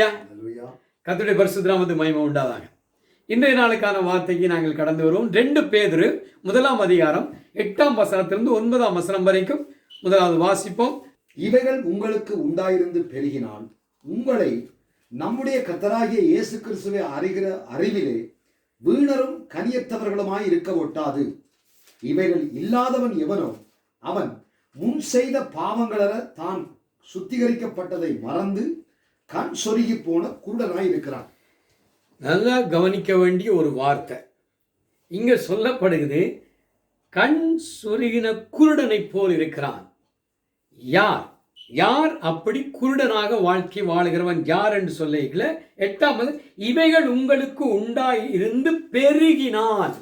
அல்லேலூயா. கர்த்தருடைய பரிசுத்த நாமத்துக்கு மகிமை உண்டாதாக. இன்றைய நாளுக்கான வார்த்தைக்கு நாங்கள் கடந்து வருவோம். 2 பேதுரு 1ஆம் அதிகாரம் 8ஆம் வசனத்திலிருந்து 9ஆம் வசனம் வரைக்கும் முதலாவது வாசிப்போம். இவைகள் உங்களுக்கு உண்டாயிருந்து பெருகினால் உங்களை நம்முடைய கர்த்தராகிய இயேசு கிறிஸ்துவை அறிகிற அறிவிலே வீணரும் கனியற்றவர்களுமாய் இருக்க ஒட்டாது. இவைகள் இல்லாதவன் எவனோ அவன் முன் செய்த பாவங்களற தான் சுத்திகரிக்கப்பட்டதை மறந்து கண் சொருகி போன குருடனாய் இருக்கிறான். நல்லா கவனிக்க வேண்டிய ஒரு வார்த்தை இங்க சொல்லப்படுகிறது. கண் சொருகின குருடனை போல் இருக்கிறான். யார் யார் அப்படி குருடனாக வாழ்க்கை வாழுகிறவன் யார் என்று சொல்ல 8ஆவது, இவைகள் உங்களுக்கு உண்டாய் இருந்து பெருகினால்.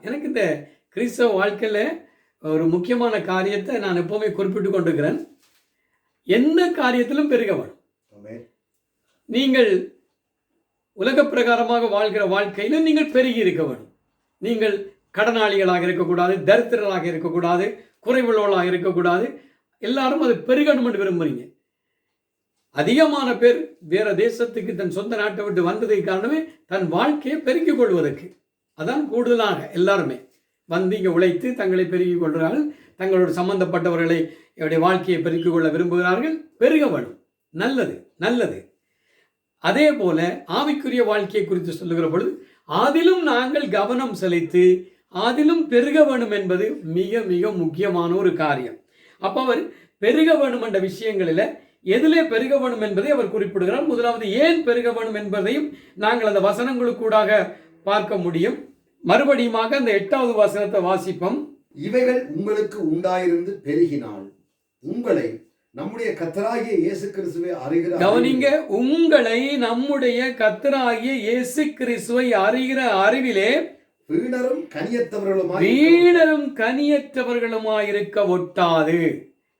எனக்கு இந்த கிறிஸ்தவ வாழ்க்கையில் ஒரு முக்கியமான காரியத்தை நான் எப்பவுமே குறிப்பிட்டு கொண்டிருக்கிறேன். எந்த காரியத்திலும் பெருக வேணும். நீங்கள் உலக பிரகாரமாக வாழ்கிற வாழ்க்கையில் நீங்கள் பெருகி இருக்க வேண்டும். நீங்கள் கடனாளிகளாக இருக்கக்கூடாது, தரித்திரர்களாக இருக்கக்கூடாது, குறைவுள்ளவர்களாக இருக்கக்கூடாது. எல்லாரும் அது பெருகணும் என்று விரும்புறீங்க. அதிகமான பேர் வேற தேசத்துக்கு தன் சொந்த நாட்டை விட்டு வந்ததுக்கு காரணமே தன் வாழ்க்கையை பெருக்கிக் கொள்வதற்கு. அதான் கூடுதலாக எல்லாருமே வந்து இங்கே உழைத்து தங்களை பெருக்கிக் கொள்கிறார்கள். தங்களோட சம்பந்தப்பட்டவர்களை வாழ்க்கையை பெருக்கிக் கொள்ள விரும்புகிறார்கள். பெருக வேணும். நல்லது நல்லது. அதே போல ஆவிக்குரிய வாழ்க்கையை குறித்து சொல்லுகிற பொழுது அதிலும் நாங்கள் கவனம் செலுத்தி அதிலும் பெருக வேணும் என்பது மிக மிக முக்கியமான ஒரு காரியம். அப்போ அவர் பெருக வேணும் என்ற விஷயங்களில் எதிலே பெருக வேணும் என்பதை அவர் குறிப்பிடுகிறார். முதலாவது ஏன் பெருக வேணும் என்பதையும் நாங்கள் அந்த வசனங்களுக்கூடாக பார்க்க முடியும். மறுபடியுமாக அந்த 8வது வசனத்தை வாசிப்போம். இவைகள் உங்களுக்கு உண்டாயிருந்து பெருகினால் உங்களை நம்முடைய கர்த்தராகிய இயேசு கிறிஸ்துவை அறிகிற கவனிங்க, உங்களை நம்முடைய கர்த்தராகிய இயேசு கிறிஸ்துவை அறிகிற அறிவிலே வீணரும் கனியற்றவர்களுமாய் இருக்க ஒட்டாது.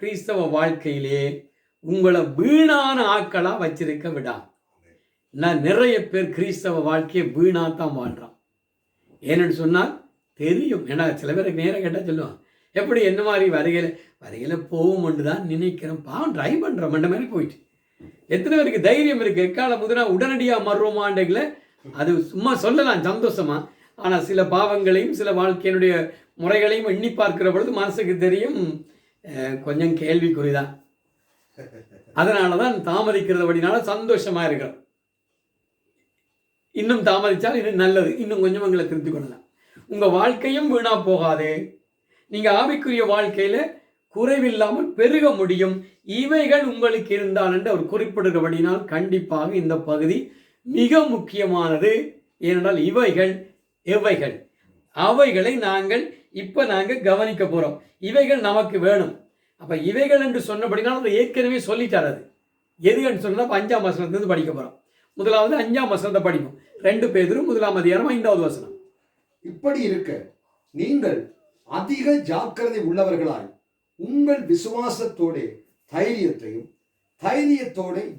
கிறிஸ்தவ வாழ்க்கையிலே உங்களை வீணான ஆக்களா வச்சிருக்க விடாது. நான் நிறைய பேர் கிறிஸ்தவ வாழ்க்கையை வீணாத்தான் வாழ்றான். ஏன்னு சொன்னால் தெரியும். ஏன்னா சில பேருக்கு நேரம் கேட்டால் சொல்லுவான், எப்படி என்ன மாதிரி வரையில போகும்னு தான் நினைக்கிறேன், பாவம் ட்ரை பண்ணுறோம் அந்த மாதிரி போயிட்டு. எத்தனை பேருக்கு தைரியம் இருக்குது எக்கால முதனா உடனடியாக மறுவோமாண்டல அது சும்மா சொல்லலாம் சந்தோஷமா. ஆனால் சில பாவங்களையும் சில வாழ்க்கையினுடைய முறைகளையும் எண்ணி பார்க்கிற பொழுது மனசுக்கு தெரியும் கொஞ்சம் கேள்விக்குறிதான். அதனால தான் தாமதிக்கிறது அப்படினால சந்தோஷமாக இருக்கிறோம். இன்னும் தாமதித்தால் இது நல்லது. இன்னும் கொஞ்சம் உங்களை திருத்திக் கொள்ளலாம். உங்கள் வாழ்க்கையும் வீணா போகாது. நீங்கள் ஆவிக்குரிய வாழ்க்கையில் குறைவில்லாமல் பெருக முடியும். இவைகள் உங்களுக்கு இருந்தால் என்று அவர் குறிப்பிடுகிறபடினால் கண்டிப்பாக இந்த பகுதி மிக முக்கியமானது. ஏனென்றால் எவைகள் அவைகளை நாங்கள் கவனிக்க போகிறோம். இவைகள் நமக்கு வேணும். அப்போ இவைகள் என்று சொன்னபடினால் அதை ஏற்கனவே சொல்லிட்டார். அது எதுன்னு சொன்னால் 5ஆம் வசனத்திலிருந்து படிக்க போகிறோம். முதலாவது 5ஆம் வசனத்தை படிப்போம். 2 பேதுரு 1ஆம் அதிகாரம் 5வது வசனம். இப்படி இருக்க நீங்கள் அதிக ஜாக்கிரதை உள்ளவர்களாய் உங்கள் விசுவாசத்தோட தைரியத்தையும்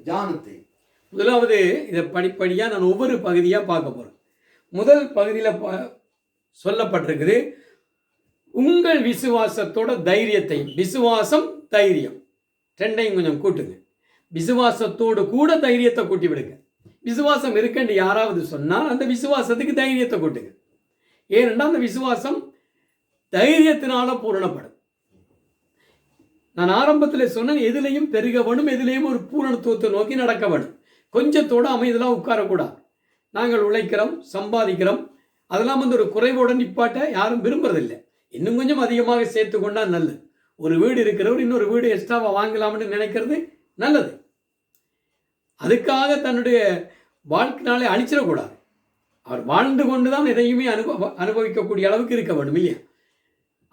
ஞானத்தையும். முதலாவது இதை படிப்படியாக நான் ஒவ்வொரு பகுதியாக பார்க்க போகிறேன். முதல் பகுதியில் சொல்லப்பட்டிருக்குது உங்கள் விசுவாசத்தோட தைரியத்தையும். விசுவாசம் தைரியம் ரெண்டையும் கொஞ்சம் கூட்டுங்க. விசுவாசத்தோடு கூட தைரியத்தை கூட்டி விடுங்க. விசுவாசம் இருக்குன்னு யாராவது சொன்னால் அந்த விசுவாசத்துக்கு தைரியத்தை கூட்டுங்க. ஏனென்றால் அந்த விசுவாசம் தைரியத்தினால பூரணப்படும். நான் ஆரம்பத்தில் சொன்னேன், எதிலையும் பெருக வேணும், எதிலையும் ஒரு பூரணத்துவத்தை நோக்கி நடக்க வேணும். கொஞ்சத்தோடு அமைதெல்லாம் உட்காரக்கூடாது. நாங்கள் உழைக்கிறோம், சம்பாதிக்கிறோம், அதெல்லாம் ஒரு குறைவோடு நிப்பாட்ட யாரும் விரும்புறதில்லை. இன்னும் கொஞ்சம் அதிகமாக சேர்த்து கொண்டால் நல்லது. ஒரு வீடு இருக்கிறவர் இன்னொரு வீடு எக்ஸ்ட்ராவாக வாங்கலாம்னு நினைக்கிறது நல்லது. அதுக்காக தன்னுடைய வாழ்க்கைனாலே அழிச்சிடக்கூடாது. அவர் வாழ்ந்து கொண்டு தான் எதையுமே அனுபவிக்கக்கூடிய அளவுக்கு இருக்க வேண்டும் இல்லையா?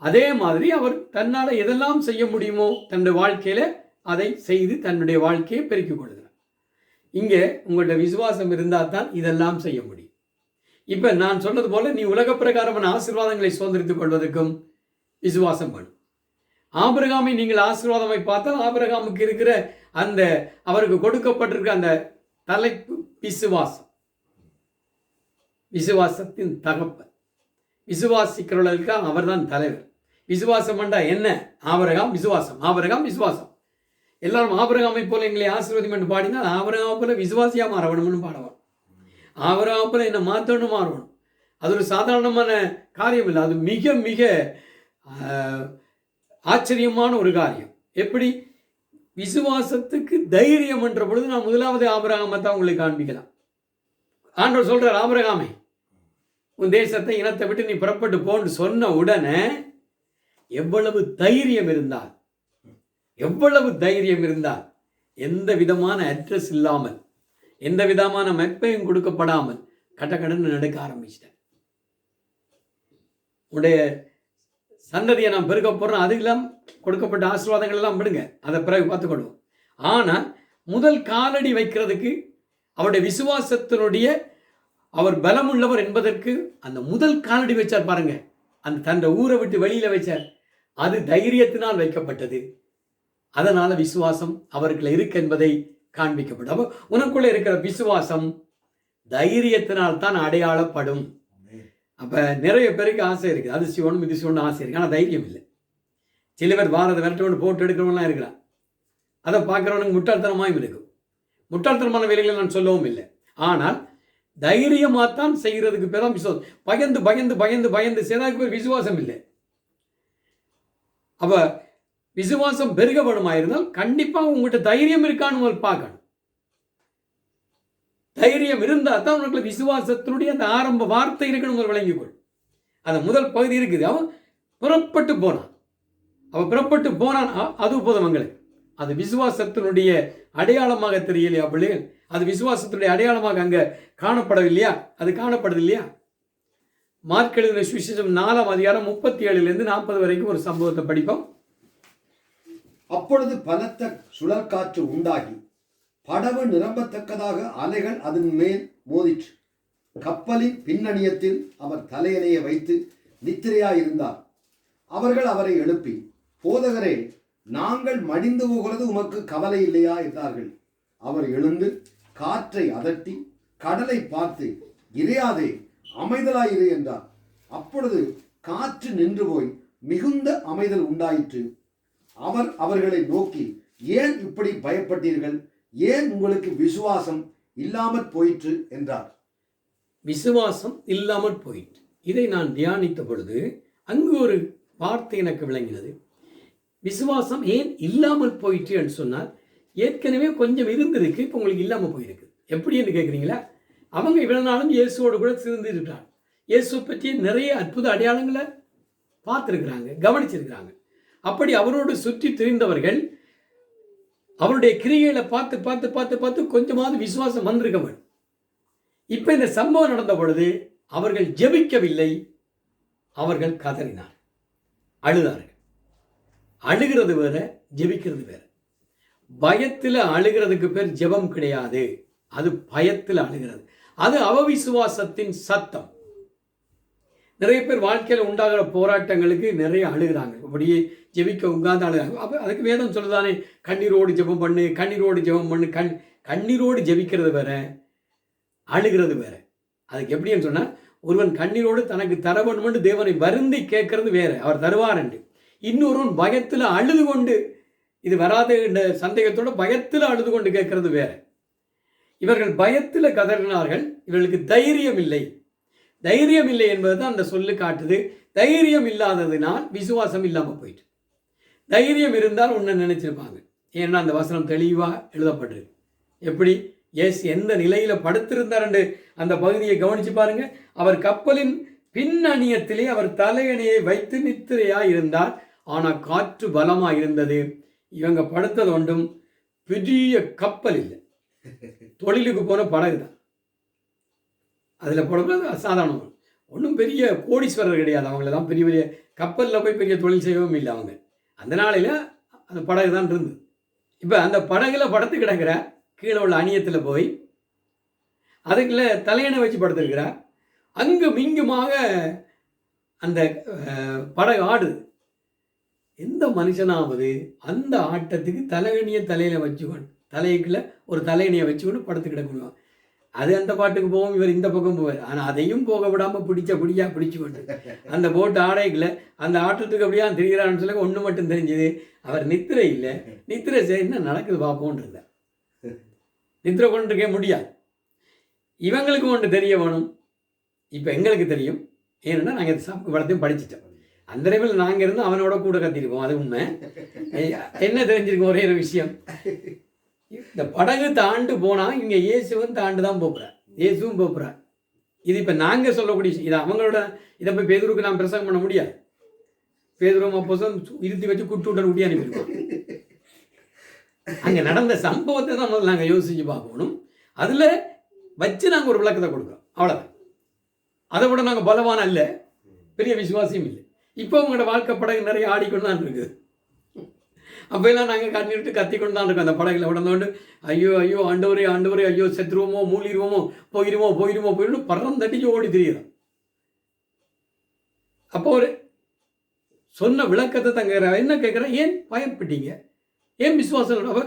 அதே மாதிரி அவர் தன்னால் எதெல்லாம் செய்ய முடியுமோ தன்னுடைய வாழ்க்கையில் அதை செய்து தன்னுடைய வாழ்க்கையை பெருக்கிக் கொள்கிறார். இங்கே உங்கள்ட்ட விசுவாசம் இருந்தால் தான் இதெல்லாம் செய்ய முடியும். இப்போ நான் சொன்னது போல நீ உலக பிரகாரமான ஆசீர்வாதங்களை சுதந்திரித்துக் கொள்வதற்கும் விசுவாசம் வேணும். ஆபிரகாமை நீங்கள் ஆசீர்வாதமாய் பார்த்தால் ஆபிரகாமுக்கு இருக்கிற அந்த அவருக்கு கொடுக்கப்பட்டிருக்க அந்த தலைப்பு விசுவாசம். விசுவாசத்தின் தகப்பன். விசுவாசிக்கிறவர்களுக்கு அவர் தான் தலைவர். விசுவாசம் என்றால் என்ன? ஆபிரகாம் விசுவாசம். எல்லாரும் ஆபிரகாமை போல எங்களை ஆசீர்வதியும் என்று பாடினால் ஆபிரகாமை போல விசுவாசியா மாற வேணும்னு பாடுவான். ஆபிரகாமை போல என்னை மாற்றணும் மாறணும். அது ஒரு சாதாரணமான காரியம் இல்லை. அது மிக மிக ஆச்சரியமான ஒரு காரியம். எப்படி விசுவாசத்துக்கு தைரியம் என்ற பொழுது நான் முதலாவது ஆபிரகாமை தான் உங்களுக்கு காண்பிக்கலாம். ஆண்டவர் சொல்றார், ஆபிரகாமே உன் தேசத்தை இனத்தை விட்டு நீ புறப்பட்டு போன்னு சொன்ன உடனே எவ்வளவு தைரியம் இருந்தால், எவ்வளவு தைரியம் இருந்தால், எந்த விதமான அட்ரஸ் இல்லாமல், எந்த விதமான மெப்பையும் கொடுக்கப்படாமல் கடன்னு நடக்க ஆரம்பிச்சிட்டேன். உடைய சந்ததியை நான் பெருக்க போறேன், அதுக்கெல்லாம் கொடுக்கப்பட்ட ஆசீர்வாதங்கள் எல்லாம் விடுங்க, அதை பிறகு பார்த்துக்கொள்வோம். ஆனால் முதல் காலடி வைக்கிறதுக்கு அவருடைய விசுவாசத்தினுடைய அவர் பலமுள்ளவர் என்பதற்கு அந்த முதல் காலடி வச்சார் பாருங்க. அந்த தன் ஊரை விட்டு வெளியில வச்சார். அது தைரியத்தினால் வைக்கப்பட்டது. அதனால விசுவாசம் அவர்கள் இருக்கு என்பதை காண்பிக்கப்படும். அப்போ உனக்குள்ள இருக்கிற விசுவாசம் தைரியத்தினால் தான் அடையாளப்படும். அப்ப நிறைய பேருக்கு ஆசை இருக்கு, அது சிவனும் இது சிவனும் ஆசை இருக்கு, ஆனால் தைரியம் இல்லை. சில பேர் வாரத்தை விரட்டோடு போட்டு எடுக்கிறவங்களாம் இருக்கிறான். அதை பார்க்குறவனுக்கு முட்டாள்தனமாயும் இருக்கும். முட்டாள்தனமான வேலைகளை நான் சொல்லவும் இல்லை. ஆனால் தைரியமாத்தான் செய்கிறதுக்கு பேர் தான் விசுவாசம். பயந்து பயந்து பயந்து பயந்து செய்தாக்கு பேர் விசுவாசம் இல்லை. அப்ப விசுவாசம் பெருக வேணுமாயிருந்தால் கண்டிப்பாக உங்கள்கிட்ட தைரியம் இருக்கான்னு பார்க்கணும். தைரியம் இருந்தால் தான் உனக்கு விசுவாசத்தினுடைய அந்த ஆரம்ப வார்த்தை இருக்குன்னு விளங்கிக்கொள். அந்த முதல் பகுதி இருக்குது. அவன் புறப்பட்டு போனான். அவன் புறப்பட்டு போனான், அது போதும் எங்களுக்கு. அது விசுவாசத்தினுடைய அடையாளமாக தெரியலையா பிள்ளைகள்? அது விசுவாசத்தினுடைய அடையாளமாக அங்கே காணப்படவில்லையா? அது காணப்படுது இல்லையா? மார்க் எழுதின சுவிசேஷம் 4ஆம் அதிகாரம் 37 40 வரைக்கும் ஒரு சம்பவத்தை படிப்போம். அப்பொழுது பலத்த சுழற்காற்று உண்டாகி படவு நிரம்பத்தக்கதாக அலைகள் அதன் மேல் மோதிற்று. கப்பலின் பின்னணியத்தில் அவர் தலையணையை வைத்து நித்திரையாயிருந்தார். அவர்கள் அவரை எழுப்பி, போதகரே, நாங்கள் மடிந்து போகிறது உமக்கு கவலை இல்லையா என்றார்கள். அவர் எழுந்து காற்றை அதட்டி கடலை பார்த்து, இறையாதே, அமைதலாயிரு என்றார். அப்பொழுது காற்று நின்று போய் மிகுந்த அமைதல் உண்டாயிற்று. அவர் அவர்களை நோக்கி, ஏன் இப்படி பயப்பட்டீர்கள்? ஏன் உங்களுக்கு விசுவாசம் இல்லாமற் போயிற்று என்றார். விசுவாசம் இல்லாமற் போயிற்று. இதை நான் தியானித்த பொழுது அங்கு ஒரு வார்த்தை எனக்கு விளங்கினது. விசுவாசம் ஏன் இல்லாமல் போயிற்று என்று சொன்னால், ஏற்கனவே கொஞ்சம் இருந்திருக்கு, இப்போ உங்களுக்கு இல்லாமல் போயிருக்கு. எப்படி என்று கேட்குறீங்களா? அவங்க இவ்வளவு நாளும் இயேசுவோடு கூட சேர்ந்துருக்கிறாங்க. இயேசு பற்றிய நிறைய அற்புத அடையாளங்களை பார்த்துருக்குறாங்க, கவனிச்சிருக்கிறாங்க. அப்படி அவரோடு சுற்றி திரிந்தவர்கள் அவருடைய கிரியைகளை பார்த்து பார்த்து பார்த்து பார்த்து கொஞ்சமாவது விசுவாசம் வந்திருக்க வேண்டும். இப்போ இந்த சம்பவம் நடந்த பொழுது அவர்கள் ஜெபிக்கவில்லை, அவர்கள் கதறினார், அழுதார்கள். அழுகிறது வேற, ஜெபிக்கிறது வேற. பயத்தில் அழுகிறதுக்கு பேர் ஜெபம் கிடையாது, அது பயத்தில் அழுகிறது. அது அவவிசுவாசத்தின் சத்தம். நிறைய பேர் வாழ்க்கையில் உண்டாகிற போராட்டங்களுக்கு நிறைய அழுகிறாங்க. அப்படியே ஜெபிக்க உட்கார்ந்து அழுகிறாங்க. அப்போ அதுக்கு வேதம் சொல்லுதானே, கண்ணீரோடு ஜெபம் பண்ணு, கண்ணீரோடு ஜெபம் பண்ணு. கண்ணீரோடு ஜெபிக்கிறது வேற, அழுகிறது வேற. அதுக்கு எப்படின்னு சொன்னால், ஒருவன் கண்ணீரோடு தனக்கு தர வேண்டுமென்று தேவனை வருந்தி கேட்கறது வேற, அவர் தருவார் என்று. இன்னொருவன் பயத்தில் அழுது கொண்டு, இது வராது என்ற சந்தேகத்தோடு பயத்தில் அழுது கொண்டு கேட்கறது வேற. இவர்கள் பயத்தில் கதறினார்கள். இவர்களுக்கு தைரியம் இல்லை. தைரியம் இல்லை என்பது தான் அந்த சொல்லு காட்டுது. தைரியம் இல்லாததினால் விசுவாசம் இல்லாமல் போயிட்டு. தைரியம் இருந்தால் ஒன்று நினைச்சிருப்பாங்க. ஏன்னா அந்த வசனம் தெளிவாக எழுதப்பட்டிருக்கு. எப்படி எஸ் எந்த நிலையில் படுத்திருந்தார் என்று அந்த பகுதியை கவனித்து பாருங்க. அவர் கப்பலின் பின்னணியத்திலே அவர் தலையணையை வைத்து நித்திரையாக இருந்தார். ஆனால் காற்று பலமாக இருந்தது. இவங்க படுத்தது ஒன்றும் பெரிய கப்பல் இல்லை, தொழிலுக்கு போன படகு தான். அதில் போடுறது அசாதாரணம். ஒன்றும் பெரிய கோடீஸ்வரர் கிடையாது. அவங்கள தான் பெரிய பெரிய கப்பலில் போய் பெரிய தொழில் செய்யவும் இல்லை அவங்க. அந்த நாளையில் அந்த படகு தான் இருந்தது. இப்போ அந்த படகுல படுத்து கிடக்கிற, கீழே உள்ள அணியத்தில் போய் அதுக்குள்ள தலையணை வச்சு படுத்துருக்கிற, அங்கும் இங்குமாக அந்த படகு ஆடுது. எந்த மனுஷனாவது அந்த ஆட்டத்துக்கு தலையணியை தலையில் வச்சுக்கொண்டு, தலைக்குள்ள ஒரு தலையணியை வச்சுக்கொண்டு படுத்து கிடக்கணும்? அது அந்த பாட்டுக்கு போவோம், இவர் இந்த பக்கம் போவார். ஆனால் அதையும் போக விடாமல் பிடிச்சு கொண்டு அந்த போட்டு ஆடைகளை அந்த ஆட்டத்துக்கு அப்படியா திரிகிறான்னு சொல்ல ஒன்று மட்டும் தெரிஞ்சது, அவர் நித்திரை இல்லை. நித்திரை என்ன நடக்குது பார்ப்போன்னு இருந்தார். நித்திரை கொண்டிருக்க முடியாது. இவங்களுக்கு ஒன்று தெரிய வேணும். இப்போ எங்களுக்கு தெரியும், ஏன்னா நாங்கள் வளத்தையும் படிச்சுட்டோம். அந்த டைமில் நாங்கள் இருந்து அவனோட கூட கத்திருப்போம். அது உண்மை. என்ன தெரிஞ்சிருக்கோம் ஒரே ஒரு விஷயம், இந்த படகு தாண்டு போனால் இங்கே இயேசுவும் தாண்டு தான் போகிறார், இயேசுவும் போகிறார். இது இப்போ நாங்கள் சொல்லக்கூடிய இது அவங்களோட. இதை போய் பேதுருக்கு நான் பிரசங்கம் பண்ண முடியாது. பேதுரும் அப்போதும் இருத்தி வச்சு குட்டுடன் ஊட்டி அனுப்பிடுவோம். அங்கே நடந்த சம்பவத்தை தான் முதல்ல நாங்கள் யோசித்து பார்க்கணும். அதில் வச்சு நாங்கள் ஒரு விளக்கத்தை கொடுக்குறோம், அவ்வளோதான். அதை விட நாங்கள் பலவான அல்ல, பெரிய விசுவாசியும் இல்லை. இப்போ உங்களோட வாழ்க்கை படகு நிறைய ஆடிக்கொண்டு தான் இருக்குது. அப்போ எல்லாம் நாங்கள் கண்ணிட்டு கத்திக்கொண்டு தான் இருக்கோம். அந்த படகுல உடனே ஐயோ ஐயோ ஆண்டவரே ஆண்டவரே, ஐயோ செத்துருவோமோ மூழ்கிடுவோமோ போயிடுவோம் பறந்தடிச்சு ஓடி தெரியுறோம். அப்போ ஒரு சொன்ன விளக்கத்தை தங்க என்ன கேட்குறேன், ஏன் பயப்பட்டீங்க, ஏன் விசுவாசம்? அப்போ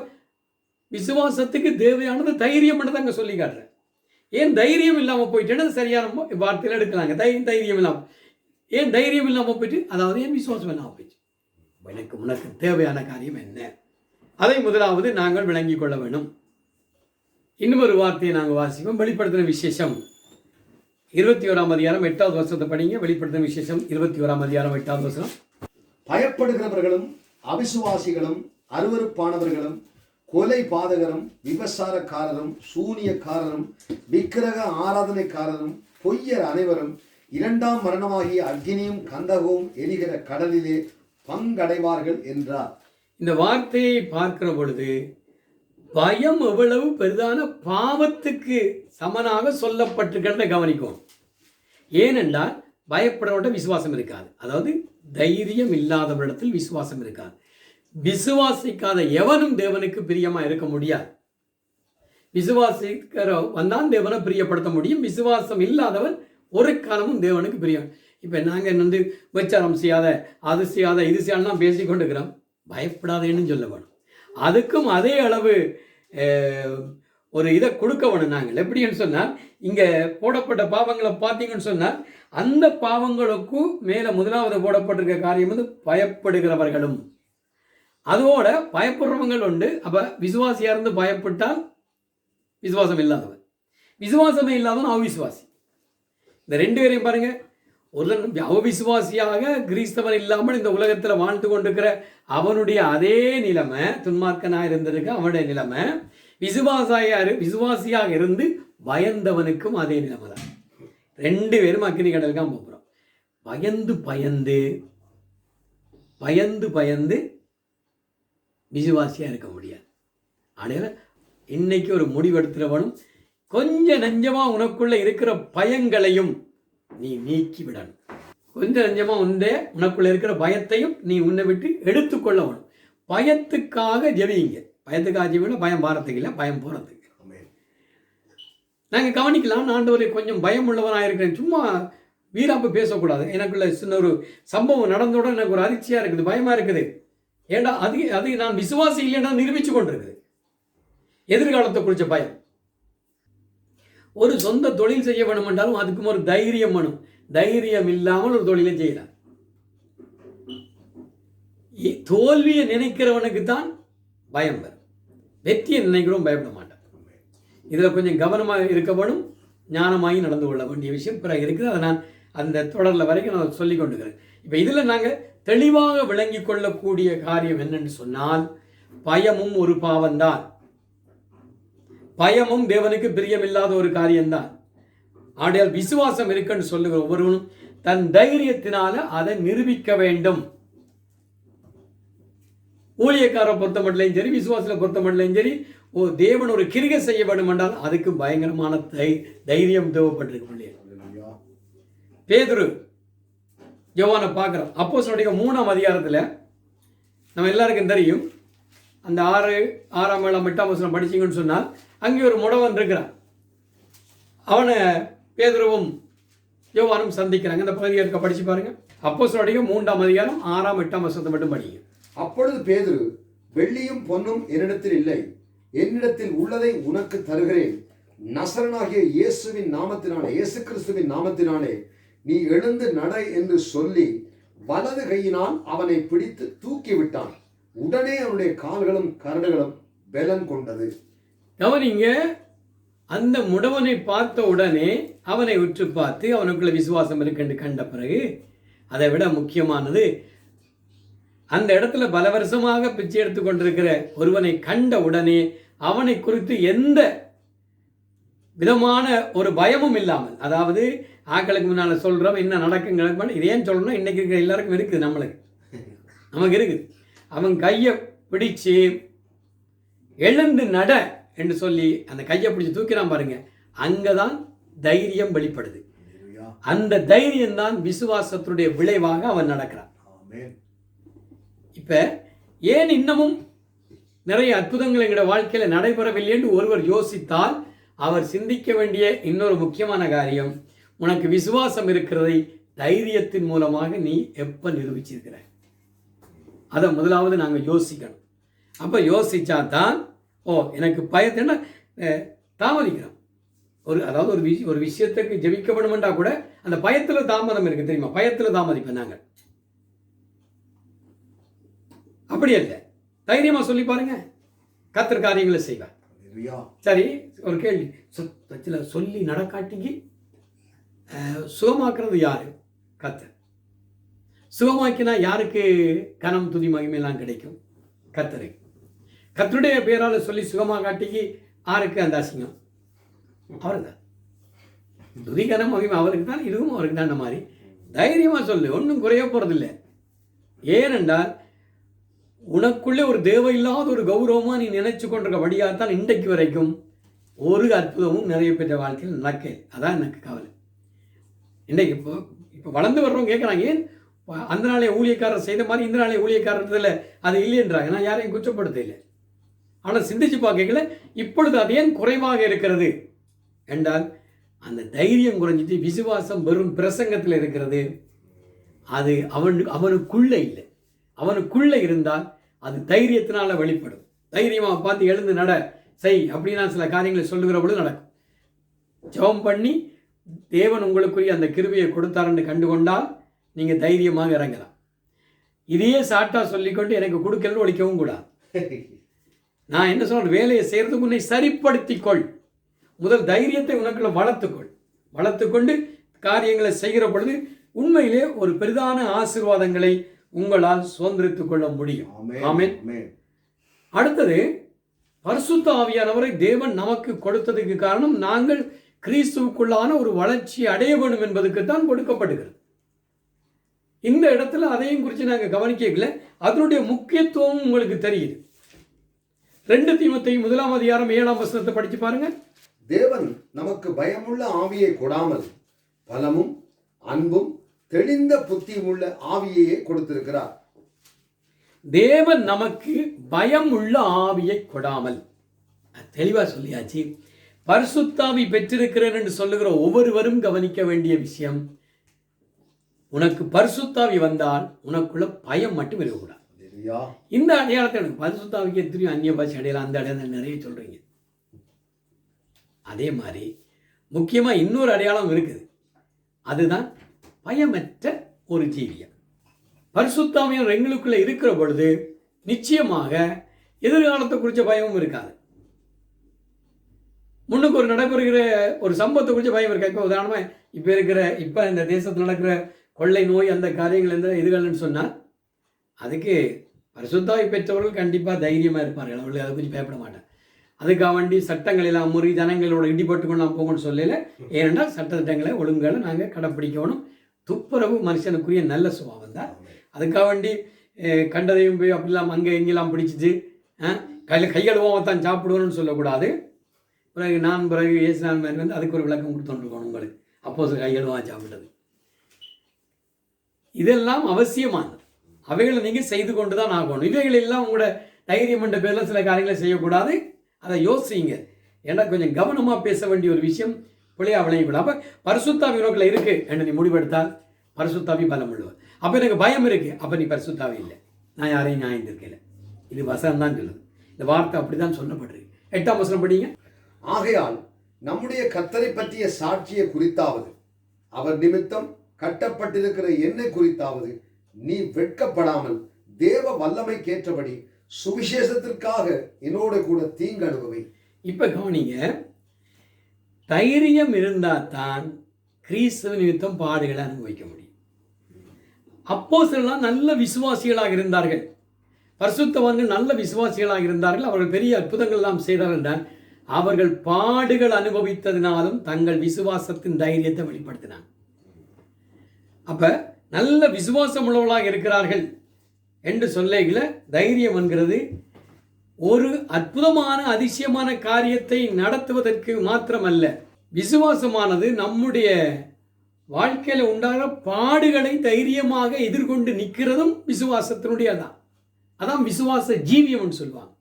விசுவாசத்துக்கு தேவையானது தைரியம் பண்ண தாங்க சொல்லி காட்டுறேன். ஏன் தைரியம் இல்லாமல் போயிட்டேன்னு சரியான வார்த்தையில் எடுக்கலாங்க. தைரியம் இல்லாமல், ஏன் தைரியம் இல்லாமல் போயிட்டு, அதாவது ஏன் விசுவாசம் இல்லாமல் போயிடுச்சு. எனக்கு உனக்கு தேவையான காரியம் என்ன, அதை முதலாவது நாங்கள் விளங்கி கொள்ள வேண்டும். இன்னும் ஒரு வார்த்தையை நாங்கள் வாசிப்போம். வெளிப்படுத்தின விசேஷம் 21ஆம் அதிகாரம் 8வது வசனத்தை படிங்க. வெளிப்படுத்தின விசேஷம் 21ஆம் அதிகாரம் 8வது வசனம். பயப்படுகிறவர்களும் அவிசுவாசிகளும் அருவருப்பானவர்களும் கொலை பாதகரும் விபசாரக்காரரும் சூனியக்காரரும் விக்கிரக ஆராதனைக்காரரும் பொய்யர் அனைவரும் இரண்டாம் மரணமாகிய அக்னியும் கந்தகവും எரிகிற கடலிலே பங்கடைவார்கள் என்றார். இந்த வார்த்தையை பார்க்கிற பொழுது பயம் எவ்வளவு பெரிதான பாவத்துக்கு சமனாக சொல்லப்பட்டிருக்கிறத கவனிக்கும். ஏனென்றால் பயப்படுறவட்ட விசுவாசம் இருக்காது, அதாவது தைரியம் இல்லாதவரிடத்தில் விசுவாசம் இருக்காது. விசுவாசிக்காத எவனும் தேவனுக்கு பிரியமா இருக்க முடியாது. விசுவாசிக்கிற வந்தான் தேவனை பிரியப்படுத்த முடியும். விசுவாசம் இல்லாதவன் ஒரு காலமும் தேவனுக்கு பிரியம். இப்போ நாங்கள் விபச்சாரம் செய்யாத, அது செய்யாத, இது செய்யாதான் பேசிக்கொண்டு இருக்கிறோம். பயப்படாதேன்னு சொல்ல வேணும். அதுக்கும் அதே அளவு ஒரு இதை கொடுக்க வேணும். நாங்கள் எப்படின்னு சொன்னால், இங்கே போடப்பட்ட பாவங்களை பார்த்தீங்கன்னு சொன்னால், அந்த பாவங்களுக்கும் மேலே முதலாவது போடப்பட்டிருக்க காரியம் பயப்படுகிறவர்களும். அதோட பயப்படுறவங்கள் உண்டு. அப்போ விசுவாசியாக இருந்து பயப்பட்டால் விசுவாசம் இல்லாதவன், விசுவாசமே இல்லாதவன் அவிசுவாசி. இந்த ரெண்டு பேரையும் பாருங்க. ஒரு அவிசுவாசியாக கிறிஸ்தவன் இல்லாமல் இந்த உலகத்தில் வாழ்ந்து கொண்டிருக்கிற அவனுடைய அதே நிலைமை, துன்மார்க்கனாக இருந்திருக்க அவனுடைய நிலைமை, விசுவாசியாக இருந்து பயந்தவனுக்கும் அதே நிலைமை தான். ரெண்டு பேரும் அக்னி கடலுக்காக போகிறோம். பயந்து பயந்து விசுவாசியாக இருக்க முடியாது. ஆனால் இன்னைக்கு ஒரு முடிவெடுத்துறவனும் கொஞ்சம் நஞ்சமாக உனக்குள்ள இருக்கிற பயங்களையும் நீ நீக்கி விடணும். கொஞ்சம் நஞ்சமாக உனக்குள்ள இருக்கிற பயத்தையும் நீ உன்னை விட்டு எடுத்துக்கொள்ள வேணும். பயத்துக்காக ஜெபிங்க. பயத்துக்காக ஜெபினா பயம் பாரத்துக்கு இல்லை, பயம் போகிறதுக்கு. நாங்கள் கவனிக்கலாம். ஆண்டவரை கொஞ்சம் பயம் உள்ளவனாக இருக்கிறேன், சும்மா வீராப்பு பேசக்கூடாது. எனக்குள்ள சின்ன ஒரு சம்பவம் நடந்தோட எனக்கு ஒரு அதிர்ச்சியாக இருக்குது, பயமாக இருக்குது. ஏண்டா அது நான் விசுவாசி இல்லைன்னா நிரூபிச்சு கொண்டிருக்குது. எதிர்காலத்தை குறித்த பயம். ஒரு சொந்த தொழில் செய்ய வேணும் என்றாலும் அதுக்கும் ஒரு தைரியம் வேணும். தைரியம் இல்லாமல் ஒரு தொழிலை செய்யலாம். தோல்வியை நினைக்கிறவனுக்கு தான் பயம் வரும். வெற்றியை நினைக்கிறோம் பயப்பட மாட்டான். இதில் கொஞ்சம் கவனமாக இருக்க வேணும், ஞானமாகி நடந்து கொள்ள வேண்டிய விஷயம் பிறகு இருக்குது. அதை நான் அந்த தொடரில் வரைக்கும் நான் சொல்லி கொண்டுக்கிறேன். இப்போ இதில் நாங்கள் தெளிவாக விளங்கி கொள்ளக்கூடிய காரியம் என்னன்னு சொன்னால், பயமும் ஒரு பாவம்தான். பயமும் தேவனுக்கு பிரியமில்லாத ஒரு காரியம்தான். ஆடையால் விசுவாசம் இருக்குன்னு சொல்லுகிற ஒவ்வொருவனும் தன் தைரியத்தினால அதை நிரூபிக்க வேண்டும். ஊழியக்காரை பொறுத்த மட்டும் சரி, விசுவாசத்தை பொறுத்த மட்டும் சரி, தேவன் ஒரு கிரிகை செய்ய வேண்டும் என்றால் அதுக்கு பயங்கரமான தைரியம் தேவைப்பட்டிருக்கு. பேதுரு யோவானை பார்க்குறோம். அப்போஸ்தலருடைய 3ஆம் அதிகாரத்தில் நம்ம எல்லாருக்கும் தெரியும். அந்த 6, 7, 8 வசனம் படிச்சிங்கன்னு சொன்னால் அங்கே ஒரு முடவன் இருக்கிறான். அவனை பேதுருவும் யோவானும் சந்திக்கிறாங்க. இந்த பகுதியை இருக்க படிச்சு பாருங்க. அப்போஸ்தலருடைய 3ஆம் அதிகாரம் 6, 8 வசனத்தை மட்டும் படிங்க. அப்பொழுது பேதுரு, வெள்ளியும் பொன்னும் என்னிடத்தில் இல்லை, என்னிடத்தில் உள்ளதை உனக்கு தருகிறேன். நசரனாகிய இயேசுவின் நாமத்தினாலே, இயேசு கிறிஸ்துவின் நாமத்தினாலே நீ எழுந்து நட என்று சொல்லி வலது கையினால் அவனை பிடித்து தூக்கி விட்டான். உடனே அவனுடைய கால்களும் கரடுகளும் பலன் கொண்டது. கவனிங்க, அந்த முடவனை பார்த்த உடனே அவனை உற்று பார்த்து அவனுக்குள்ள விசுவாசம் இருக்குன்னு கண்ட பிறகு, அதை விட முக்கியமானது, அந்த இடத்துல பல வருஷமாக பிச்சை எடுத்து கொண்டிருக்கிற ஒருவனை கண்ட உடனே அவனை குறித்து எந்த விதமான ஒரு பயமும் இல்லாமல், அதாவது ஆக்களுக்கு முன்னால் சொல்கிறோம் என்ன நடக்குங்க, இது ஏன் சொல்லணும், இன்றைக்கி இருக்கிற எல்லாருக்கும் இருக்குது, நமக்கு இருக்குது. அவன் கையை பிடிச்சு எழுந்து நட என்று சொல்லி அந்த கையை பிடிச்சி தூக்கினான் பாருங்க, அங்கதான் தைரியம் வெளிப்படுது. அந்த தைரியம் தான் விசுவாசத்துடைய விளைவாக அவன் நடக்கிறான். இப்ப ஏன் இன்னமும் நிறைய அற்புதங்கள் எங்களுடைய வாழ்க்கையில நடைபெறவில்லை என்று ஒருவர் யோசித்தால் அவர் சிந்திக்க வேண்டிய இன்னொரு முக்கியமான காரியம், உனக்கு விசுவாசம் இருக்கிறதை தைரியத்தின் மூலமாக நீ எப்ப நிரூபிச்சிருக்கிற, அதை முதலாவது நாங்கள் யோசிக்கணும். அப்ப யோசிச்சா தான், எனக்கு பயத்தின தாமதிக்கிறோம். அதாவது ஒரு விஷயத்துக்கு ஜெபிக்கப்படணும்டா கூட அந்த பயத்தில் தாமதம் இருக்கு தெரியுமா, பயத்தில் தாமதிப்பேன் நாங்கள். அப்படி இல்லை, தைரியமா சொல்லி பாருங்க, கர்த்தர் காரியங்களை செய்வார். சரி, ஒரு கேள்வி, சொல்லி நடக்காட்டிக்கு சுகமாக்குறது யாரு? கர்த்தர். சுகமாக்கினா யாருக்கு கனம் துதி மகிமையெல்லாம் கிடைக்கும்? கர்த்தருக்கு. கர்த்தருடைய பேரால் சொல்லி சுகமாக்காட்டிக்கு யாருக்கு அந்த அசிங்கம்? அவருக்கு தான். துதி கனம் மகிமை அவருக்கு தான், இதுவும் அவருக்கு தான். அந்த மாதிரி தைரியமா சொல்லு, ஒன்றும் குறைய போறதில்லை. ஏனென்றால் உனக்குள்ளே ஒரு தேவையில்லாத ஒரு கௌரவமாக நீ நினைச்சு கொண்டிருக்கபடியாகத்தான் இன்றைக்கு வரைக்கும் ஒரு அற்புதமும் நிறைய பெற்ற வாழ்க்கையில் நடக்க. அதான் எனக்கு கவலை. இன்றைக்கு இப்போ வளர்ந்து வர்றவங்க கேட்குறாங்க, ஏன் அந்த நாளே ஊழியக்காரர் செய்த மாதிரி இந்த நாளே ஊழியக்காரத்தில் அது இல்லைன்றாங்க. நான் யாரையும் குற்றப்படுத்த இல்லை. ஆனால் சிந்திச்சு பார்க்கல, இப்பொழுது அது ஏன் குறைவாக இருக்கிறது என்றால் அந்த தைரியம் குறைஞ்சிட்டு விசுவாசம் வெறும் பிரசங்கத்தில் இருக்கிறது. அது அவனுக்குள்ளே இல்லை. அவனுக்குள்ளே இருந்தால் அது தைரியத்தினால வெளிப்படும். தைரியமாக பார்த்து எழுந்து நட செய் அப்படின்னா சில காரியங்களை சொல்லுகிற பொழுது நடக்கும். ஜெபம் பண்ணி தேவன் உங்களுக்குரிய அந்த கிருபையை கொடுத்தாருன்னு கண்டுகொண்டால் நீங்கள் தைரியமாக இறங்கலாம். இதையே சாட்டா சொல்லிக்கொண்டு எனக்கு கொடுக்கலன்னு ஒழிக்கவும் கூடாது. நான் என்ன சொல்றேன், வேலையை செய்யறதுக்கு உன்னை சரிப்படுத்திக்கொள். முதல் தைரியத்தை உனக்குள்ள வளர்த்துக்கொண்டு காரியங்களை செய்கிற பொழுது உண்மையிலே ஒரு பெரிதான ஆசீர்வாதங்களை உங்களால் சுதந்திரித்துக் கொள்ள முடியும். ஆமென். அடுத்தது, பரிசுத்த ஆவியானவரை தேவன் நமக்கு கொடுத்ததுக்கு காரணம் நாங்கள் கிறிஸ்துவுக்குள்ளான ஒரு வளர்ச்சியை அடைய வேண்டும் என்பதுக்கு தான் கொடுக்கப்படுகிறது. இந்த இடத்துல அதையும் குறித்து நாங்கள் கவனிக்கல. அதனுடைய முக்கியத்துவம் உங்களுக்கு தெரியுது. 2 தீமோத்தேயு 1:7 படிச்சு பாருங்க. தேவன் நமக்கு பயமுள்ள ஆவியை கொடாமல் பலமும் அன்பும் தெளிந்த புத்தியும் உள்ள ஆவியையே கொடுத்திருக்கிறார். தேவன் நமக்கு பயம் உள்ள ஆவியை கொடாமல், தெளிவா சொல்லியாச்சு. பரிசுத்தாவி பெற்றிருக்கிறேன் என்று சொல்லுகிற ஒவ்வொருவரும் கவனிக்க வேண்டிய விஷயம், உனக்கு பரிசுத்தாவி வந்தால் உனக்குள்ள பயம் மட்டும் இருக்கக்கூடாது. இந்த அடையாளத்தை எனக்கு பரிசுத்தாவிக்கு எத்தனையோ அந்நிய பாஷை அடையாளம், அந்த அடையாளம் நிறைய சொல்றீங்க. அதே மாதிரி முக்கியமா இன்னொரு அடையாளம் இருக்குது, அதுதான் பயமற்ற ஒரு ஜீவியம். பரிசுத்தாவியர் எங்களுக்குள்ள இருக்கிற பொழுது நிச்சயமாக எதிர்காலத்தை குறித்த பயமும் இருக்காது. முன்னுக்கு ஒரு நடைபெறுகிற ஒரு சம்பவத்தை குறித்த பயம் இருக்கா? இப்போ உதாரணமாக இப்போ இந்த தேசத்தில் நடக்கிற கொள்ளை நோய் அந்த காரியங்கள் எந்த எதிர்காலம்னு சொன்னால் அதுக்கு பரிசுத்தாவி பெற்றவர்கள் கண்டிப்பாக தைரியமாக இருப்பார்கள். அவர்கள் அதை குறித்து பயப்பட மாட்டாங்க. அதுக்காக வேண்டி சட்டங்கள் எல்லாம் முறி ஜனங்களோட இடிபட்டு கொண்டு நாம் போகணும்னு சொல்லல. ஏனென்றால் சட்டத்திட்டங்களை ஒழுங்குகளை நாங்கள் கடைப்பிடிக்கணும். துப்புரவு மனுஷனுக்குரிய நல்ல சுபாவம் தான். அதுக்காக வேண்டி கண்டதையும் போய் அப்படிலாம் அங்கே எங்கெல்லாம் பிடிச்சிட்டு கையழுவாமல் தான் சாப்பிடுவோம்னு சொல்லக்கூடாது. பிறகு ஏசுநாள் மாதிரி வந்து அதுக்கு ஒரு விளக்கம் கொடுத்துருக்கணும் உங்களுக்கு. அப்போ கையழுவாக சாப்பிட்டது இதெல்லாம் அவசியமானது. அவைகளை நீங்கள் செய்து கொண்டு தான் ஆகணும். இவைகள் எல்லாம் உங்களோட தைரியம் என்ற பேரில் சில காரியங்களை செய்யக்கூடாது. அதை யோசிங்க. ஏன்னா கொஞ்சம் கவனமாக பேச வேண்டிய ஒரு விஷயம் பிள்ளையா விளையக்கூடாது. அப்போ பரிசுத்தாவி உனக்குள்ள இருக்கு என்று நீ முடிவெடுத்தால் பரிசுத்தாவி பலம் உள்ளவர். அப்போ எனக்கு பயம் இருக்கு, அப்போ நீ பரிசுத்தாவி இல்லை, நான் யாரையும் நியாயம் இருக்கல. இது வசனம் தான் சொல்லுது. இந்த வார்த்தை அப்படி தான் சொல்லப்படுறது. 8ஆம் வசனம் படிங்க. ஆகையால் நம்முடைய கர்த்தரை பற்றிய சாட்சியை குறித்தாவது அவர் நிமித்தம் கட்டப்பட்டிருக்கிற என்னை குறித்தாவது நீ வெட்கப்படாமல் தேவ வல்லமைக்கேற்றபடி சுவிசேஷத்திற்காக என்னோட கூட தீங்கு அனுபவி. இப்ப கவனிங்க, தைரியம் இருந்தால் தான் கிறிஸ்துவ நிமித்தம் பாடுகளை அனுபவிக்க முடியும். அப்போஸ்தலர்கள் நல்ல விசுவாசிகளாக இருந்தார்கள், பரிசுத்தவான்கள் நல்ல விசுவாசிகளாக இருந்தார்கள், அவர்கள் பெரிய அற்புதங்கள் எல்லாம் செய்தார்கள் என்றால் அவர்கள் பாடுகள் அனுபவித்ததினாலும் தங்கள் விசுவாசத்தின் தைரியத்தை வெளிப்படுத்தினார். அப்ப நல்ல விசுவாசம் உள்ளவர்களாக இருக்கிறார்கள் என்று சொல்லைகள தைரியம் என்கிறது ஒரு அற்புதமான அதிசயமான காரியத்தை நடத்துவதற்கு மாத்திரமல்ல, விசுவாசமானது நம்முடைய வாழ்க்கையில் உண்டாகிற பாடுகளை தைரியமாக எதிர்கொண்டு நிற்கிறதும் விசுவாசத்தினுடைய அதான் விசுவாச ஜீவியம்னு சொல்லுவாங்க.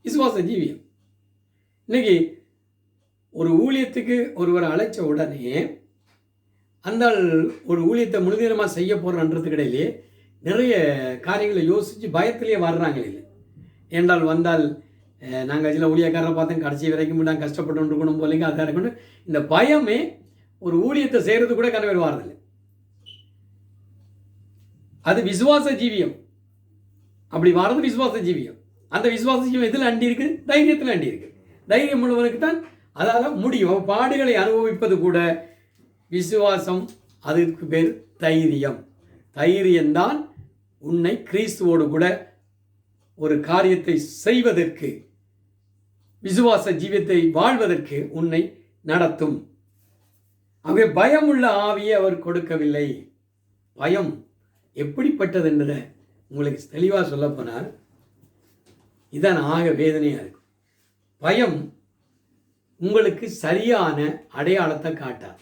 விசுவாச ஜீவியம். இன்னைக்கு ஒரு ஊழியத்துக்கு ஒருவரை அழைச்ச உடனே அந்த ஒரு ஊழியத்தை முழுதினமாக செய்ய போகிறன்றதுக்கு இடையிலே நிறைய காரியங்களை யோசித்து பயத்திலேயே வர்றாங்க. இல்லை என்றால் வந்தால் நாங்கள் சில ஊழியக்காரரை பார்த்தோம் கடைசி வரைக்கும் நாங்கள் கஷ்டப்பட்டு இருக்கணும் போலிங்க, அதாக இருக்கணும். இந்த பயமே ஒரு ஊழியத்தை செய்கிறது கூட கனவே வாரதில்லை. அது விசுவாச ஜீவியம். அப்படி வாரது விசுவாச ஜீவியம். அந்த விசுவாச ஜீவியம் எதில் அண்டி இருக்கு? தைரியத்தில் அண்டி இருக்கு. தைரியம் உள்ளவனுக்கு தான் அதால் முடியும். பாடுகளை அனுபவிப்பது கூட விசுவாசம், அதுக்கு பேர் தைரியம். தைரியம்தான் உன்னை கிறிஸ்துவோடு கூட ஒரு காரியத்தை செய்வதற்கு, விசுவாச ஜீவியத்தை வாழ்வதற்கு உன்னை நடத்தும். ஆகவே பயமுள்ள ஆவியை அவர் கொடுக்கவில்லை. பயம் எப்படிப்பட்டது என்ற உங்களுக்கு தெளிவாக சொல்லப்போனால் இதான் ஆக வேதனையாக இருக்கும். பயம் உங்களுக்கு சரியான அடையாளத்தை காட்டாது.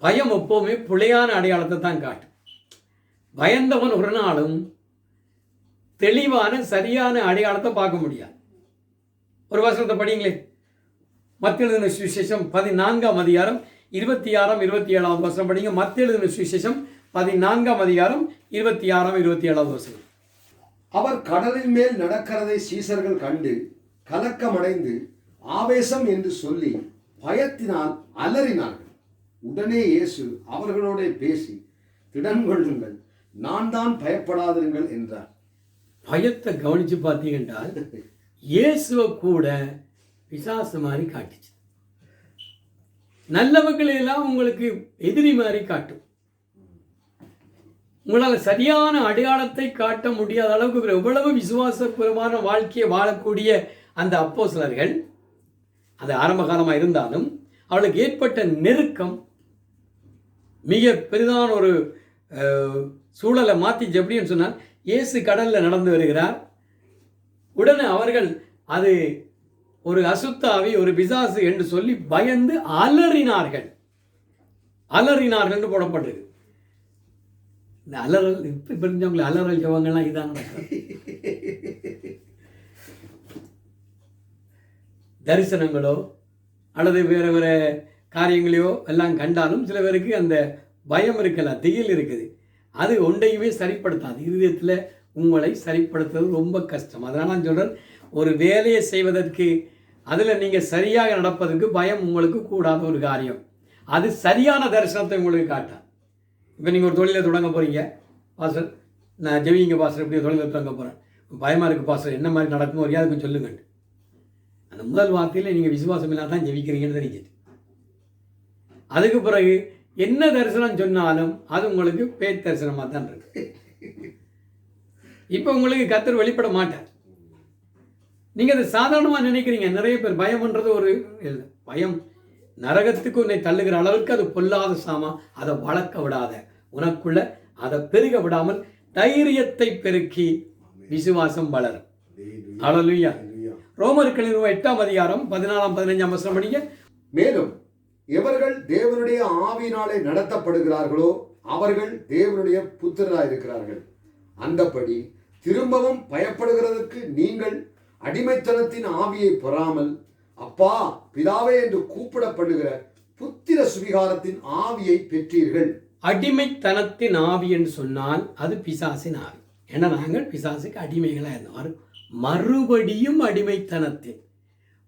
பயம் எப்போவுமே பிழையான அடையாளத்தை தான் காட்டும். பயந்தவன் ஒரு நாளும் தெளிவான சரியான அடையாளத்தை பார்க்க முடியாது. ஒரு வசனத்தை படிங்களே, மத்தேயு எழுதின சுவிசேஷம் 14ஆம் அதிகாரம் 26ஆம் 27ஆம் வசனம் படிங்க. மத்தேயு எழுதின சுவிசேஷம் 14ஆம் அதிகாரம் 26ஆம் 27ஆம் வசனம். அவர் கடலின் மேல் நடக்கிறதை சீசர்கள் கண்டு கலக்கமடைந்து ஆவேசம் என்று சொல்லி பயத்தினால் அலறினார்கள். உடனே இயேசு அவர்களோட பேசி, திடன் கொள்ளுங்கள், நான் தான் பயப்படாதிருங்கள் என்றார். பயத்தை கவனிச்சு பார்த்தீங்கன்னா இயேசுவை கூட பிசாசு மாதிரி காட்டுச்சு. நல்லவர்களெல்லாம் உங்களுக்கு எதிரி மாதிரி காட்டும். உங்களால் சரியான அடையாளத்தை காட்ட முடியாத அளவுக்கு எவ்வளவு விசுவாசபூர்வமான வாழ்க்கையை வாழக்கூடிய அந்த அப்போஸ்தலர்கள், அது ஆரம்ப காலமாக இருந்தாலும் அவளுக்கு ஏற்பட்ட நெருக்கம் மிக பெரிதான ஒரு சூழலை மாற்றிச்சு. எப்படின்னு சொன்னால், இயேசு கடலில் நடந்து வருகிறார். உடனே அவர்கள் அது ஒரு அசுத்தாவி, ஒரு பிசாசு என்று சொல்லி பயந்து அலறினார்கள். அலறினார்கள் போடப்பட்டிருக்கு. இந்த அலறல் இப்போ தெரிஞ்சவங்களை அலறல் ஜபங்கள்லாம் இதான் நடக்கும். தரிசனங்களோ அல்லது வேறு வேறு காரியங்களையோ எல்லாம் கண்டாலும் சில பேருக்கு அந்த பயம் இருக்கலாம், திகில் இருக்குது. அது ஒன்றையுமே சரிப்படுத்தாது. இருதயத்தில் உங்களை சரிப்படுத்துறது ரொம்ப கஷ்டம். அதனால் நான் சொல்கிறேன், ஒரு வேலையை செய்வதற்கு அதில் நீங்கள் சரியாக நடப்பதற்கு பயம் உங்களுக்கு கூடாத ஒரு காரியம். அது சரியான தரிசனத்தை உங்களுக்கு காட்டாது. இப்போ நீங்கள் ஒரு தொழிலை தொடங்க போகிறீங்க, பாஸ்டர் நான் ஜெவிங்க பாஸ்டர் இப்படி தொழிலை தொடங்க போகிறேன், பயமாக இருக்குது பாஸ்டர், என்ன மாதிரி நடக்குமோ ஒரு அதுக்கு சொல்லுங்கள். அந்த முதல் வார்த்தையில் நீங்கள் விசுவாசம் இல்லாத தான் ஜெபிக்கிறீங்கன்னு தெரிஞ்சுது. அதுக்கு பிறகு என்ன தரிசனம் சொன்னாலும் அது உங்களுக்கு பேய் தரிசனமாக தான் இருக்கு. இப்போ உங்களுக்கு கர்த்தர் வெளிப்பட மாட்டார். நீங்கள் அதை சாதாரணமாக நினைக்கிறீங்க. நிறைய பேர் பயம்ன்றது ஒரு பயம் நரகத்துக்கு உன்னை தள்ளுகிற அளவுக்கு அது பொல்லாத சாமா. அதை வளர்க்க விடாத, உனக்குள்ள அதை பெருக விடாமல் தைரியத்தை பெருக்கி விசுவாசம் வளரும். ஹல்லேலூயா. ரோமர்கள் 8ஆம் அதிகாரம் 14ஆம் 15ஆம் வசனம் படிங்க. மேலும் எவர்கள் தேவனுடைய ஆவியினாலே நடத்தப்படுகிறார்களோ அவர்கள் தேவனுடைய புத்திரராய் இருக்கிறார்கள். அந்தபடி திரும்பவும் பயப்படுகிறதற்கு நீங்கள் அடிமைத்தனத்தின் ஆவியை பெறாமல் அப்பா பிதாவே என்று கூப்பிடப்படுகிற புத்திர சுவிகாரத்தின் ஆவியை பெற்றீர்கள். அடிமைத்தனத்தின் ஆவி என்று சொன்னால் அது பிசாசின் ஆவி. ஏன்னா நாங்கள் பிசாசுக்கு அடிமைகளாக இருந்தோம். மறுபடியும் அடிமைத்தனத்தின்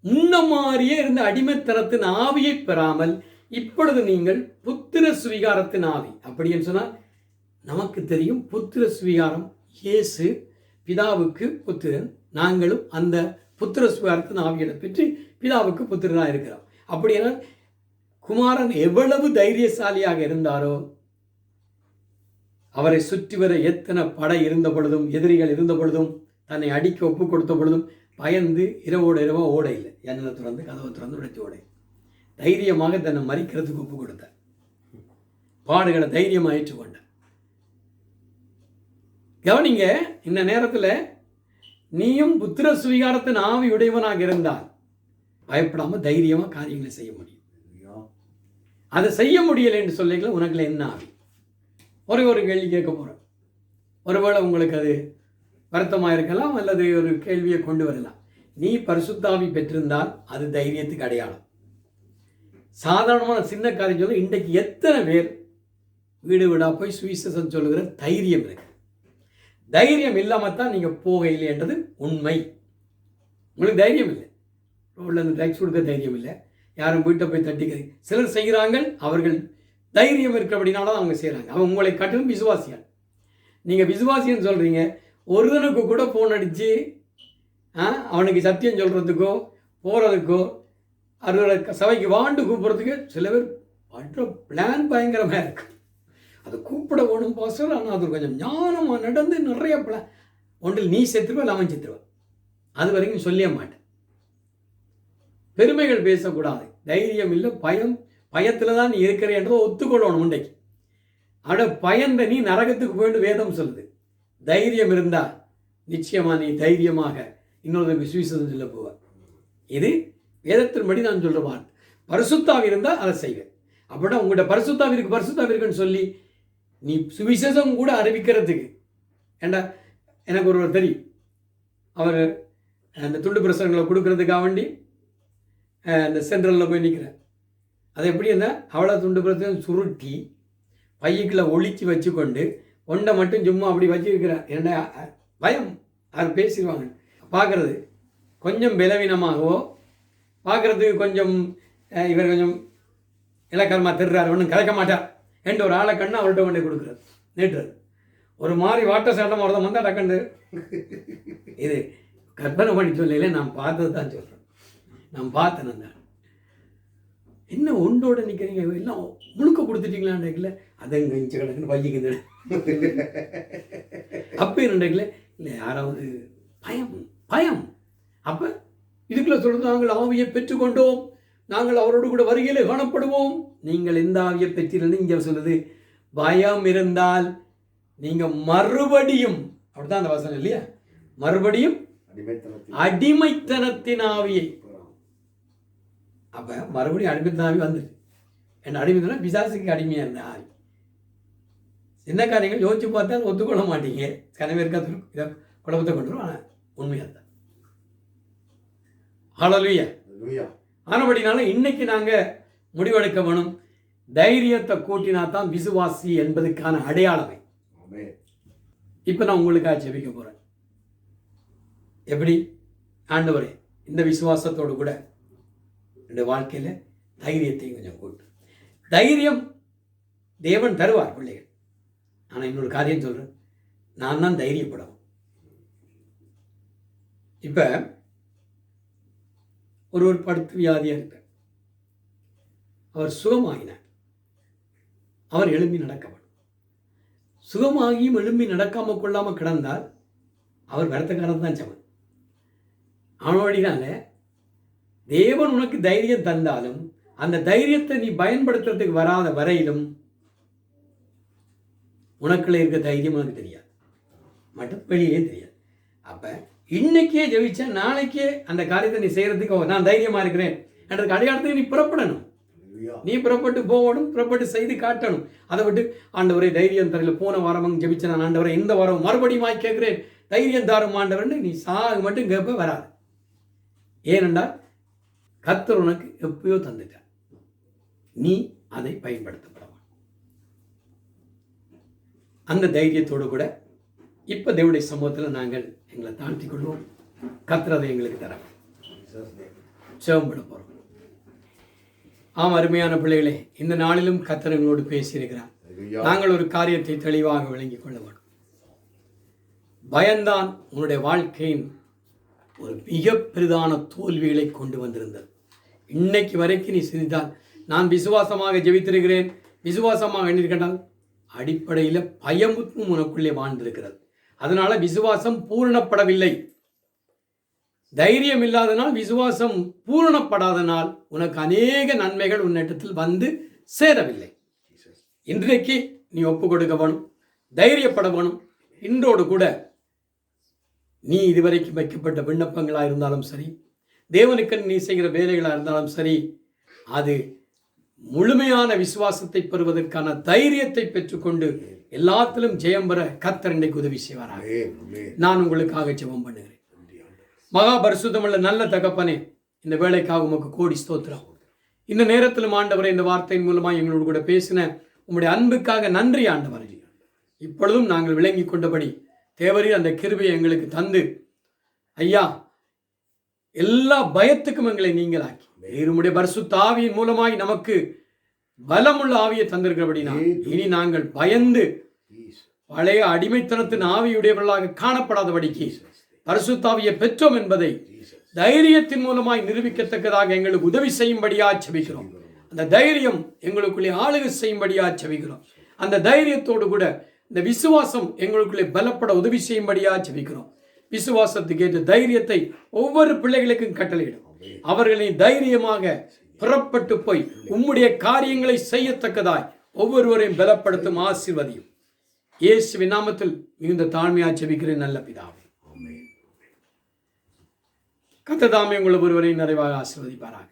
முன்ன மாதிரியே இருந்த அடிமைத்தனத்தின் ஆவியை பெறாமல் இப்பொழுது நீங்கள் புத்திர சுவீகாரத்தின் ஆவி. அப்படின்னு சொன்னால் நமக்கு தெரியும் புத்திர சுவீகாரம், இயேசு பிதாவுக்கு புத்திரன், நாங்களும் அந்த புத்திர சுவீகாரத்தின் ஆவியை பெற்று பிதாவுக்கு புத்திரனாக இருக்கிறோம். அப்படின்னா குமாரன் எவ்வளவு தைரியசாலியாக இருந்தாரோ, அவரை சுற்றி வர எத்தனை படை இருந்த பொழுதும், எதிரிகள் இருந்த பொழுதும், தன்னை அடிக்க ஒப்பு கொடுத்த பொழுதும் பயந்து இரவோட இரவா ஓட இல்லை. ஜன்னலை திறந்து கதவை திறந்து உடைத்து ஓட தைரியமாக தன்னை மறிக்கிறதுக்கு ஒப்பு கொடுத்தார். பாடுகளை தைரியமாக ஏற்றுக்கொண்டார். கவனிங்க, இந்த நேரத்தில் நீயும் புத்திர சுவீகாரத்தின் ஆவி உடையவனாக இருந்தால் பயப்படாம தைரியமாக காரியங்களை செய்ய முடியும். அதை செய்ய முடியலை என்று சொல்லிக்கல, உனக்குள்ள என்ன ஆவி? ஒரு கேள்வி கேட்க போகிறேன். ஒருவேளை உங்களுக்கு அது வருத்தமாக இருக்கலாம், அல்லது ஒரு கேள்வியை கொண்டு வரலாம். நீ பரிசுத்தாவி பெற்றிருந்தால் அது தைரியத்துக்கு அடையாளம். சாதாரணமான சின்ன காரியம் சொல்ல, இன்றைக்கு எத்தனை பேர் வீடு வீடாக போய் சுவிசேஷம் சொல்லுகிற தைரியம் இருக்கு? தைரியம் இல்லாமல் தான் நீங்கள் போகையில்லை என்றது உண்மை. உங்களுக்கு தைரியம் இல்லை, ரோட்டில் இருந்து ட்ரக்ஸ் கொடுக்க தைரியம் இல்லை, யாரும் வீட்டை போய் தட்டிக்க. சிலர் செய்கிறாங்க, அவர்கள் தைரியம் இருக்கிறபடினால தான் அவங்க செய்கிறாங்க. அவன் உங்களை காட்டிலும் விசுவாசியால். நீங்கள் விசுவாசின்னு சொல்கிறீங்க, ஒருவனுக்கு கூட ஃபோன் அடித்து அவனுக்கு சத்தியம் சொல்கிறதுக்கோ போகிறதுக்கோ அறுவடை சபைக்கு வாண்டு கூப்பிட்றதுக்கு சில பேர் பண்ணுற பிளான் பயங்கரமாக இருக்கு. அதை கூப்பிட வேணும் பாஸ்டர், ஆனால் அது கொஞ்சம் ஞானமாக நடந்து நிறைய பிளான். ஒன்றில் நீ செத்துருவா, இல்லாமல் செத்துருவா. அது வரைக்கும் சொல்லிய மாட்டேன். பெருமைகள் பேசக்கூடாது. தைரியம் இல்லை, பயத்தில் தான் நீ இருக்கிறேன்றதை ஒத்துக்கொள்ளணும். உண்டைக்கு பயந்த நீ நரகத்துக்கு போயிட்டு வேதம் சொல்லுது. தைரியம் இருந்தால் நிச்சயமாக நீ தைரியமாக இன்னொரு சுவிசேஷம் சொல்ல போவார். இது வேதத்தின்படி நான் சொல்கிற வார்த்தை. பரிசுத்தாவி இருந்தால் அதை செய்வேன். அப்படின்னா உங்கள்கிட்ட பரிசுத்தாவி இருக்குன்னு சொல்லி நீ சுவிசேஷம் கூட அறிவிக்கிறதுக்கு ஏண்டா, எனக்கு ஒருவர் தெரியும். அவர் அந்த துண்டு பிரசங்களை கொடுக்கறதுக்காக வேண்டி அந்த சென்ட்ரலில் போய் நிற்கிறேன். அது எப்படி இருந்தால் அவ்வளோ துண்டு பிரசங்க சுருட்டி பையக்குள்ள ஒழிச்சு வச்சு கொண்டு ஒன்றை மட்டும் சும்மா அப்படி வச்சுருக்கிறார். ஏன்னா பயம், அவர் பேசிடுவாங்க. பார்க்குறது கொஞ்சம் பலவீனமாகவோ, பார்க்குறதுக்கு கொஞ்சம் இவர் கொஞ்சம் இலக்கரமாக திருறாரு, ஒன்றும் கலைக்க மாட்டார் என்ற ஒரு ஆளை கண்ணு அவர்கிட்ட கொண்டு கொடுக்குறாரு, நீட்டுறது. ஒரு மாதிரி வாட்டர் சாட்டம் ஒருத்தம் வந்தால் டக்கண்டு. இது கற்பனை பண்ணி சொல்லல, நான் பார்த்தது தான் சொல்கிறேன். நான் பார்த்தேன். அந்த என்ன ஒன்றோட நிற்கிறீங்க, எல்லாம் முழுக்க கொடுத்துட்டீங்களான்னு அதை இங்கே இஞ்சி கிடக்குன்னு பையக்குது. அப்போ என்னண்டல இல்லை, யாராவது பயம். அப்போ இதுக்குள்ள சொல்கிறது, நாங்கள் ஆவியை பெற்றுக்கொண்டோம், நாங்கள் அவரோடு கூட வருகையிலே காணப்படுவோம். நீங்கள் எந்த ஆவியை பெற்றீர்கள்? இங்கே சொல்லுது, பயம் இருந்தால் நீங்கள் மறுபடியும், அப்படித்தான் அந்த வசனம் இல்லையா, மறுபடியும் அடிமைத்தனத்தின் ஆவியை. அப்போ மறுபடியும் அடிமைத்தன ஆவி வந்துட்டு, என்ன அடிமைத்தனம்? பிசாசுக்கு அடிமையாக இருந்த ஆவி. சின்ன காரியங்கள் யோசிச்சு பார்த்தா ஒத்துக்கொள்ள மாட்டீங்க. கனவேற்கா இதை குழப்பத்தை கொண்டு. ஆனால் உண்மையாக தான். ஹல்லேலூயா. ஆனபடினால இன்னைக்கு நாங்கள் முடிவெடுக்க வேணும். தைரியத்தை கூட்டினா தான் விசுவாசி என்பதுக்கான அடையாளமே. இப்போ நான் உங்களுக்காக ஜெபிக்க போகிறேன். எப்படி? ஆண்டவரே, இந்த விசுவாசத்தோடு கூட என்னுடைய வாழ்க்கையில் தைரியத்தையும் கொஞ்சம் கூட்டு. தைரியம் தேவன் தருவார் பிள்ளைகள். ஆனால் இன்னொரு காரியம் சொல்கிறேன், நான் தான் தைரியப்படணும். இப்போ ஒருவர் படுத்து வியாதியாக இருக்கார். அவர் சுகமாகினார். அவர் எழும்பி நடக்கப்படும். சுகமாகியும் எழும்பி நடக்காமல் கொள்ளாமல் கிடந்தால் அவர் வரத்தக்காரன் தான் சமன். அவனோடினால தேவன் உனக்கு தைரியம் தந்தாலும் அந்த தைரியத்தை நீ பயன்படுத்துறதுக்கு வராத வரையிலும் உனக்குள்ள இருக்க தைரியம் உனக்கு தெரியாது, மட்டும் வெளியே தெரியாது. அப்போ இன்னைக்கே ஜெபிச்சா நாளைக்கே அந்த காரியத்தை நீ செய்யறதுக்கு நான் தைரியமா இருக்கிறேன் என்றதுக்கு அடையாளத்துக்கு நீ புறப்படணும். நீ புறப்பட்டு போகணும், புறப்பட்டு செய்து காட்டணும். அதை விட்டு ஆண்டவரே தைரியம் தரல, போன வாரமும் ஜெபிச்ச நான் ஆண்டவரை இந்த வாரம் மறுபடியும் கேட்கிறேன் தைரியம் தாரும் ஆண்டவர்னு நீ சாகு மட்டும் கேட்ப வராது. ஏனென்றால் கர்த்தர் உனக்கு எப்பயோ தந்துட்டார், நீ அதை பயன்படுத்தப்படலாம். அந்த தைரியத்தோடு கூட இப்போ தேவனுடைய சமூகத்தில் நாங்கள் எங்களை தாழ்த்தி கொள்வோம். கர்த்தர் அதை எங்களுக்கு தர ஜெபம் பண்ண போகிறோம். ஆம், அருமையான பிள்ளைகளே, இந்த நாளிலும் கர்த்தர் எங்களோடு பேசியிருக்கிறார். நாங்கள் ஒரு காரியத்தை தெளிவாக விளங்கிக் கொள்ள வேண்டும். பயம்தான் உன்னுடைய வாழ்க்கையின் ஒரு மிக பெரிதான தோல்விகளை கொண்டு வந்திருந்தது. இன்னைக்கு வரைக்கும் நீ சிந்தித்தால், நான் விசுவாசமாக ஜெபித்திருக்கிறேன், விசுவாசமாக எண்ணிருக்கின்றால், அடிப்படையில் பயமும் உனக்குள்ளே வாழ்ந்திருக்கிறது. அதனால விசுவாசம் பூரணப்படவில்லை. தைரியம் இல்லாதனால், விசுவாசம் பூரணப்படாதனால் உனக்கு அநேக நன்மைகள் உன்னிடத்தில் வந்து சேரவில்லை. இன்றைக்கு நீ ஒப்பு கொடுக்க வேணும், தைரியப்பட வேணும். இன்றோடு கூட நீ இதுவரைக்கும் வைக்கப்பட்ட விண்ணப்பங்களாக இருந்தாலும் சரி, தேவனுக்கு நீ செய்கிற வேலைகளாக இருந்தாலும் சரி, அது முழுமையான விசுவாசத்தை பெறுவதற்கான தைரியத்தை பெற்றுக்கொண்டு எல்லாத்திலும் ஜெயம் பெற கர்த்தர் இன்றைக்கு உதவி செய்வாராக. நான் உங்களுக்காக ஜெபம் பண்ணுகிறேன். மகா பரிசுத்தமுள்ள நல்ல தகப்பனே, இந்த வேலைக்காக உமக்கு கோடி ஸ்தோத்திரம். இந்த நேரத்திலும் ஆண்டவரை, இந்த வார்த்தையின் மூலமாக எங்களோடு கூட பேசின உங்களுடைய அன்புக்காக நன்றி ஆண்டவரே. இப்பொழுதும் நாங்கள் விளங்கி கொண்டபடி தேவரீர் அந்த கிருபையை எங்களுக்கு தந்து, ஐயா, எல்லா பயத்துக்கும் எங்களை நீங்களாக்கி உம்முடைய பரிசுத்த ஆவியின் மூலமாய் நமக்கு பலமுள்ள ஆவியை தந்திருக்கிறபடினா இனி நாங்கள் பயந்து பழைய அடிமைத்தனத்தின் ஆவியுடையவர்களாக காணப்படாதபடிக்கு பரிசுத்த ஆவியை பெற்றோம் என்பதை தைரியத்தின் மூலமாய் நிரூபிக்கத்தக்கதாக எங்களுக்கு உதவி செய்யும்படியா செபிக்கிறோம். அந்த தைரியம் எங்களுக்குள்ளே ஆளுகை செய்யும்படியா செபிக்கிறோம். அந்த தைரியத்தோடு கூட இந்த விசுவாசம் எங்களுக்குள்ளே பலப்பட உதவி செய்யும்படியா செபிக்கிறோம். விசுவாசத்துக்கு ஏற்ற தைரியத்தை ஒவ்வொரு பிள்ளைகளுக்கும் கட்டளையிடும். அவர்களை தைரியமாக புறப்பட்டு போய் உம்முடைய காரியங்களை செய்யத்தக்கதாய் ஒவ்வொருவரையும் பலப்படுத்தும் ஆசீர்வதியும். இயேசுவின் நாமத்தில் மிகுந்த தாழ்மையா ஜெபிக்கிறேன் நல்ல பிதாவே. கர்த்தர் தாமே உங்கள் ஒருவரையும் நிறைவாக ஆசீர்வதிப்பாராக.